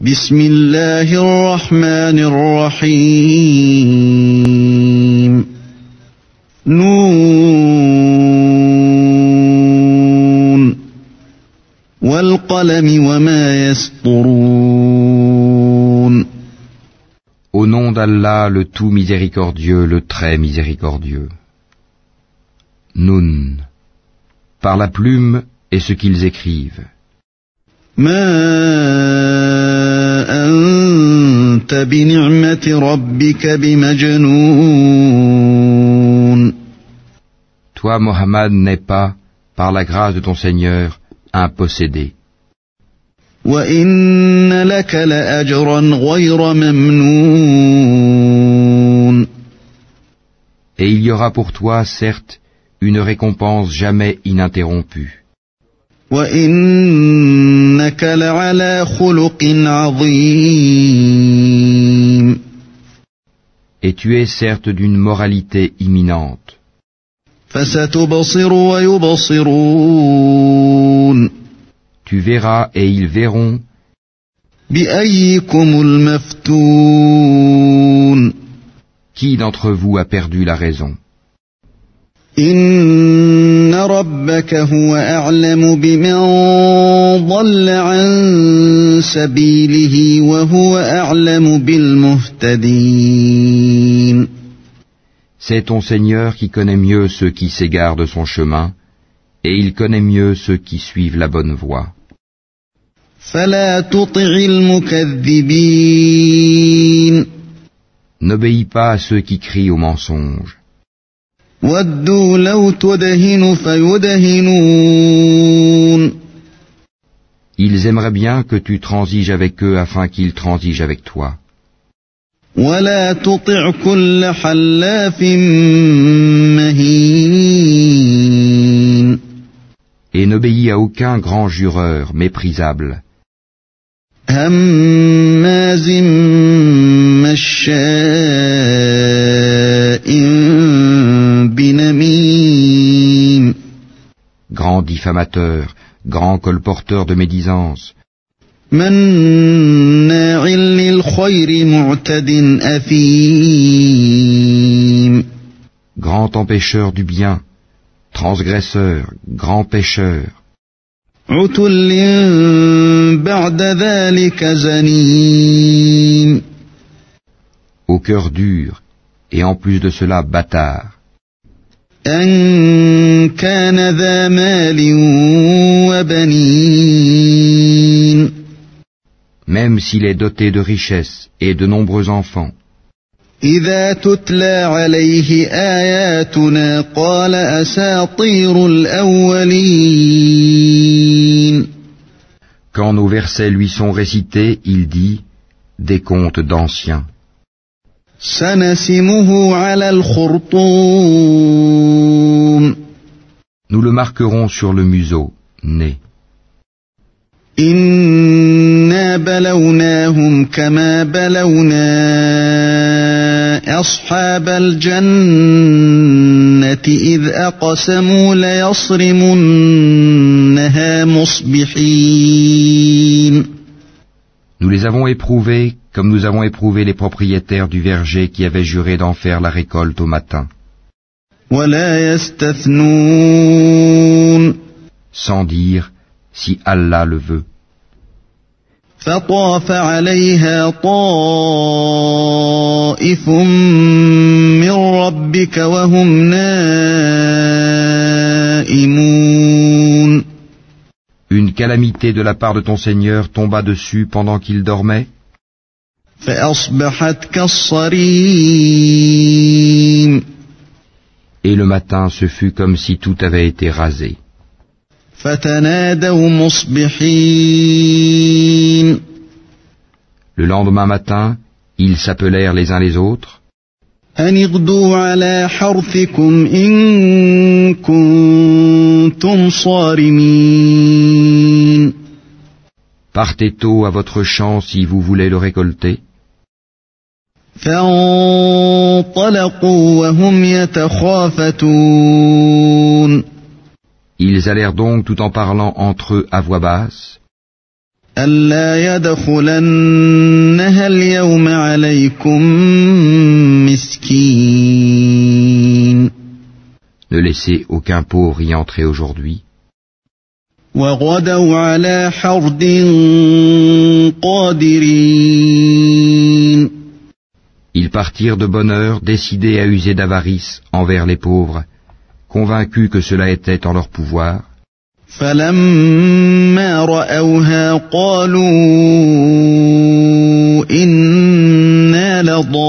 بسم الله الرحمن الرحيم نون والقلم وما يسطرون. Au nom d'Allah, le tout miséricordieux, le très miséricordieux. Nun, par la plume et ce qu'ils écrivent. ما أنت بنعمة ربك بمجنون. Toi, Mohammed, n'es pas, par la grâce de ton Seigneur, un possédé. وإن لك لأجرا غير ممنون. Et il y aura pour toi, certes, une récompense jamais ininterrompue. وإنك لعلى خلق عظيم. Et tu es certes d'une moralité imminente. فستبصر ويبصرون. Tu verras et ils verront. بأيكم المفتون. Qui d'entre vous a perdu la raison? إن ربك هو أعلم بمن ضل عن سبيله وهو أعلم بالمهتدين. C'est ton Seigneur qui connaît mieux ceux qui s'égarent de son chemin, et il connaît mieux ceux qui suivent la bonne voie. فلا تطع المكذبين. N'obéis pas à ceux qui crient au mensonge. ودوا لو تدهن فيدهنون. Ils aimeraient bien que tu transiges avec eux afin qu'ils transigent avec toi. ولا تطع كل حلاف مهين. Et n'obéis à aucun grand jureur méprisable. هماز مشاء بنميم. Grand diffamateur, grand colporteur de médisance, مناع للخير معتد أثيم. grand empêcheur du bien, transgresseur, grand pécheur, عتل بعد ذلك زنيم. au cœur dur, et en plus de cela bâtard, أن كان ذا مال وبنين. même s'il est doté de richesses et de nombreux enfants. إذا تتلى عليه آياتنا قال أساطير الأولين. Quand nos versets lui sont récités, il dit des contes d'anciens. سنسمه على الخرطوم. Nous le marquerons sur le museau, nez. إنا بلوناهم كما بلونا أصحاب الجنة إذ أقسموا ليصرمنها مصبحين. Nous les avons éprouvés comme nous avons éprouvé les propriétaires du verger qui avaient juré d'en faire la récolte au matin. ولا يستثنون. Sans dire si Allah le veut. فطاف عليها طائف من ربك وهم نائمون. Une calamité de la part de ton Seigneur tomba dessus pendant qu'il dormait, فأصبحت كالصريم. et le matin ce fut comme si tout avait été rasé. فتنادوا مصبحين. Le lendemain matin, ils s'appelèrent les uns les autres, أن اغدوا على حرثكم إن كنتم صارمين. partez tôt à votre champ si vous voulez le récolter. فانطلقوا وهم يتخافتون. Ils allèrent donc tout en parlant entre eux à voix basse. ألا يدخلنها اليوم عليكم مسكين. Ne laissez aucun pauvre y entrer aujourd'hui. وغدوا على حرد قادرين. Ils partirent de bonne heure, décidés à user d'avarice envers les pauvres, convaincus que cela était en leur pouvoir. فلما رأوها قالوا إنا لضالون.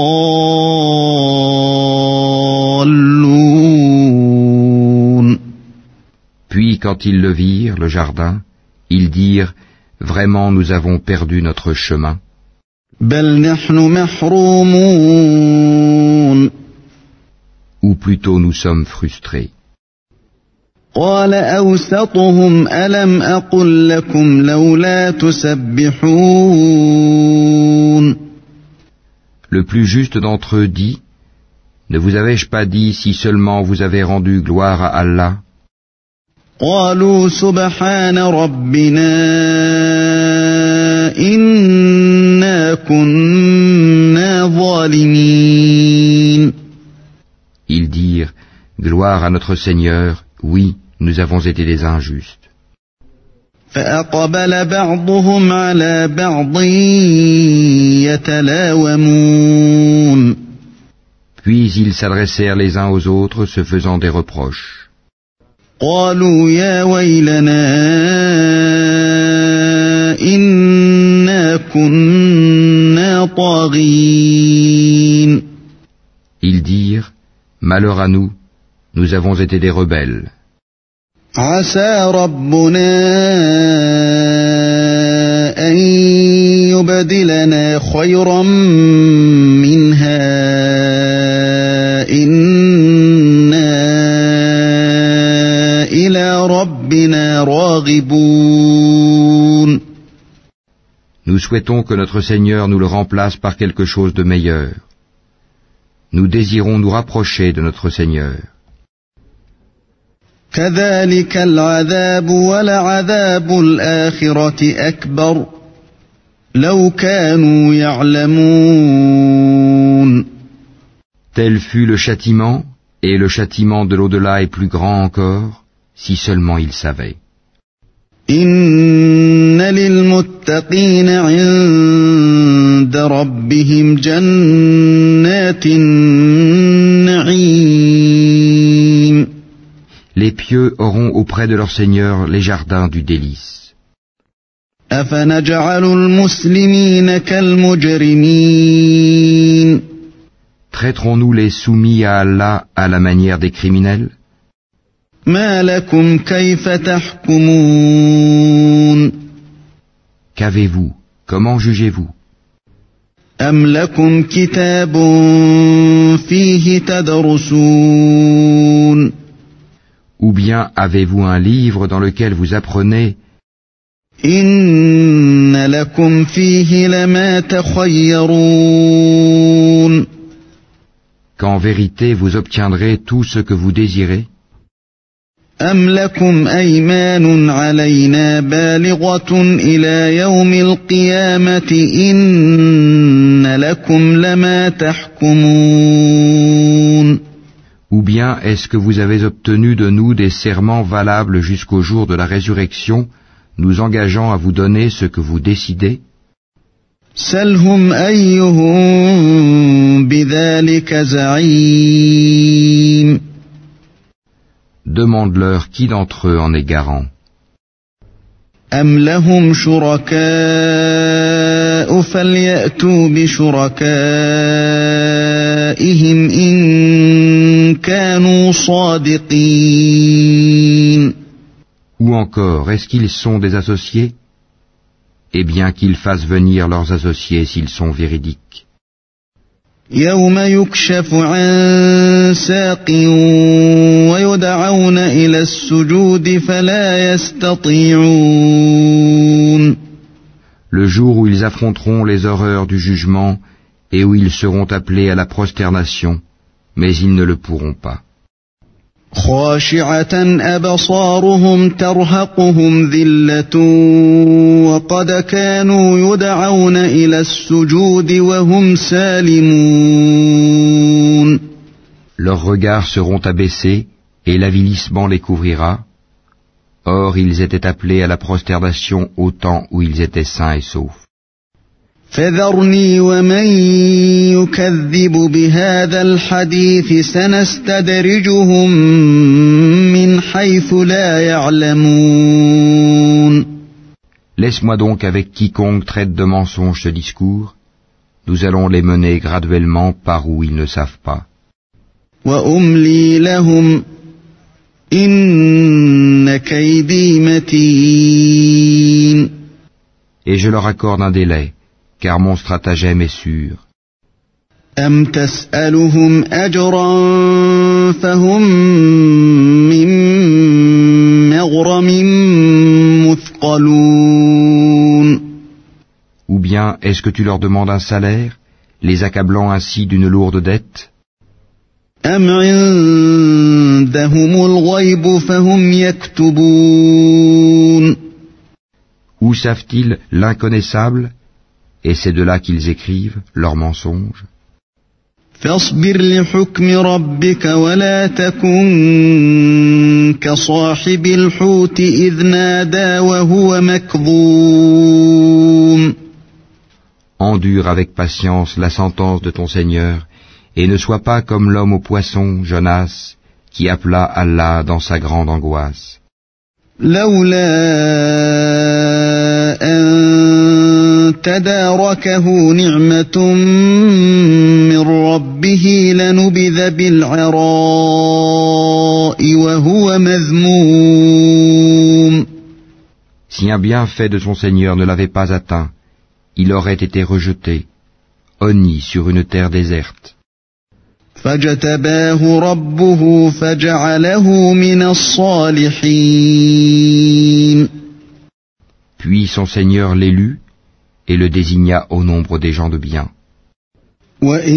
Puis quand ils le virent, le jardin, ils dirent « Vraiment nous avons perdu notre chemin. بل نحن محرومون. Ou plutôt nous sommes frustrés. » قال أوسطهم ألم أقل لكم لولا تسبحون. Le plus juste d'entre eux dit « Ne vous avais-je pas dit si seulement vous avez rendu gloire à Allah ?» قالوا سبحان ربنا إنا كنا ظالمين. Ils dirent « Gloire à notre Seigneur, oui, nous avons été des injustes. » فأقبل بعضهم على بعض يتلاومون. Puis ils s'adressèrent les uns aux autres, se faisant des reproches. قالوا يا ويلنا إنا كنا طاغين. Ils dirent « Malheur à nous, nous avons été des rebelles. » عسى ربنا أن يبدلنا خيرا منها إنا إلى ربنا راغبون. Nous souhaitons que notre Seigneur nous le remplace par quelque chose de meilleur. Nous désirons nous rapprocher de notre Seigneur. كذلك العذاب ولعذاب الآخرة أكبر لو كانوا يعلمون. Tel fut le châtiment, et le châtiment de l'au-delà est plus grand encore, si seulement ils savaient. إن للمتقين عند ربهم جنات النعيم. Les pieux auront auprès de leur Seigneur les jardins du délice. أفنجعل المسلمين كالمجرمين. Traiterons-nous les soumis à Allah à la manière des criminels? ما لكم كيف تحكمون. Qu'avez-vous? Comment jugez-vous? أم لكم كتاب فيه تدرسون. Ou bien avez-vous un livre dans lequel vous apprenez? إن لكم فيه لما تخيرون. Qu'en vérité vous obtiendrez tout ce que vous désirez? أم لكم أيمان علينا بالغة إلى يوم القيامة إن لكم لما تحكمون. Ou bien est-ce que vous avez obtenu de nous des serments valables jusqu'au jour de la résurrection, nous engageant à vous donner ce que vous décidez? سلهم أيهم بذلك زعيم. Demande-leur qui d'entre eux en est garant. أم لهم شركاء فليأتوا بشركائهم إن كانوا صادقين. Ou encore, est-ce qu'ils sont des associés? Eh bien qu'ils fassent venir leurs associés s'ils sont véridiques. يوم يكشف عن ساق ويدعون إلى السجود فلا يستطيعون. Le jour où ils affronteront les horreurs du jugement et où ils seront appelés à la prosternation, mais ils ne le pourront pas. خاشعة أبصارهم ترهقهم ذلة وقد كانوا يدعون إلى السجود وهم سالمون. Leurs regards seront abaissés et l'avilissement les couvrira. Or, ils étaient appelés à la prosternation au temps où ils étaient sains et saufs. فذرني ومن يكذب بهذا الحديث سنستدرجهم من حيث لا يعلمون. Laisse-moi donc avec quiconque traite de mensonge ce discours. Nous allons les mener graduellement par où ils ne savent pas. وأملي لهم إن كيدي متين. Et je leur accorde un délai, car mon stratagème est sûr. أم تسألهم أجرا فهم من مغرم مثقلون. Ou bien est-ce que tu leur demandes un salaire, les accablant ainsi d'une lourde dette? أم عندهم الغيب فهم يكتبون. Où savent-ils l'inconnaissable, et c'est de là qu'ils écrivent leurs mensonges? فاصبر لحكم ربك ولا تكن كصاحب الحوت إذ نادى وهو مكظوم. Endure avec patience la sentence de ton Seigneur, et ne sois pas comme l'homme au poisson, Jonas, qui appela Allah dans sa grande angoisse. لولا أن تداركه نعمة من ربه لنبذ بالعراء وهو مذموم. Si un bienfait de son Seigneur ne l'avait pas atteint, il aurait été rejeté, honni sur une terre déserte. فاجتباه ربه فجعله من الصالحين. Puis son Seigneur l'élut et le désigna au nombre des gens de bien. وإن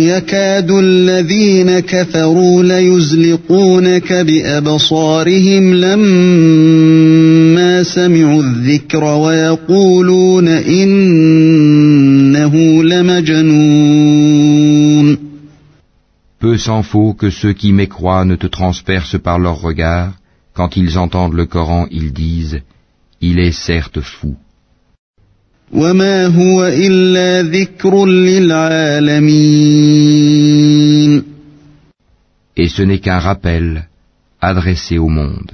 يكاد الذين كفروا ليزلقونك بأبصارهم لما سمعوا الذكر ويقولون إنه لمجنون. Peu s'en faut que ceux qui mécroient ne te transpercent par leurs regards. Quand ils entendent le Coran, ils disent « Il est certes fou ». وما هو إلا ذكر للعالمين. Et ce n'est qu'un rappel adressé au monde.